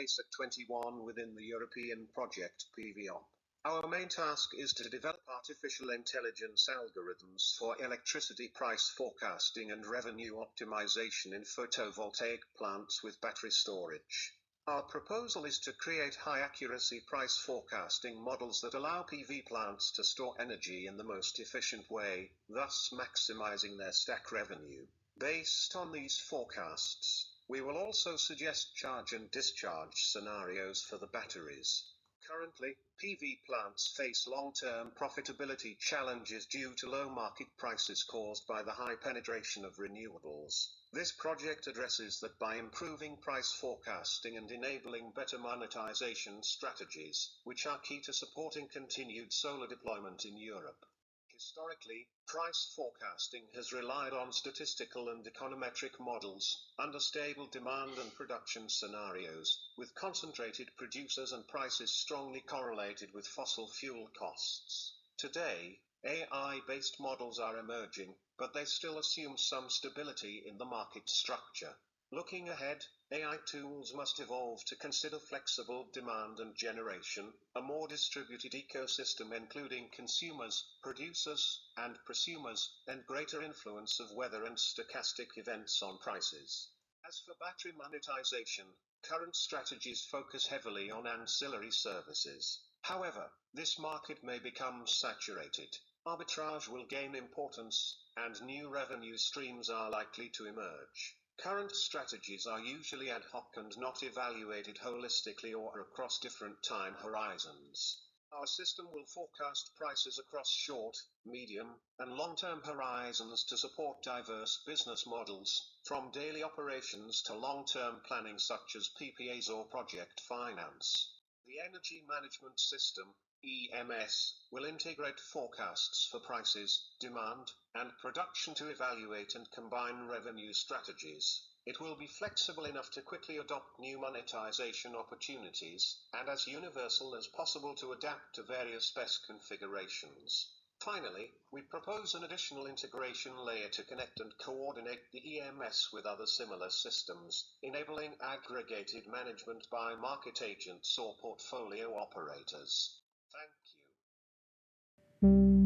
ASIC XXI within the European project PVOP. Our main task is to develop artificial intelligence algorithms for electricity price forecasting and revenue optimization in photovoltaic plants with battery storage. Our proposal is to create high-accuracy price forecasting models that allow PV plants to store energy in the most efficient way, thus maximizing their stack revenue. Based on these forecasts, we will also suggest charge and discharge scenarios for the batteries. Currently, PV plants face long-term profitability challenges due to low market prices caused by the high penetration of renewables. This project addresses that by improving price forecasting and enabling better monetization strategies, which are key to supporting continued solar deployment in Europe. Historically, price forecasting has relied on statistical and econometric models, under stable demand and production scenarios, with concentrated producers and prices strongly correlated with fossil fuel costs. Today, AI-based models are emerging, but they still assume some stability in the market structure. Looking ahead, AI tools must evolve to consider flexible demand and generation, a more distributed ecosystem including consumers, producers, and prosumers, and greater influence of weather and stochastic events on prices. As for battery monetization, current strategies focus heavily on ancillary services. However, this market may become saturated. Arbitrage will gain importance, and new revenue streams are likely to emerge. Current strategies are usually ad hoc and not evaluated holistically or across different time horizons. Our system will forecast prices across short, medium, and long-term horizons to support diverse business models, from daily operations to long-term planning such as PPAs or project finance. The Energy Management System, EMS, will integrate forecasts for prices, demand, and production to evaluate and combine revenue strategies. It will be flexible enough to quickly adopt new monetization opportunities, and as universal as possible to adapt to various BESS configurations. Finally, we propose an additional integration layer to connect and coordinate the EMS with other similar systems, enabling aggregated management by market agents or portfolio operators. Thank you.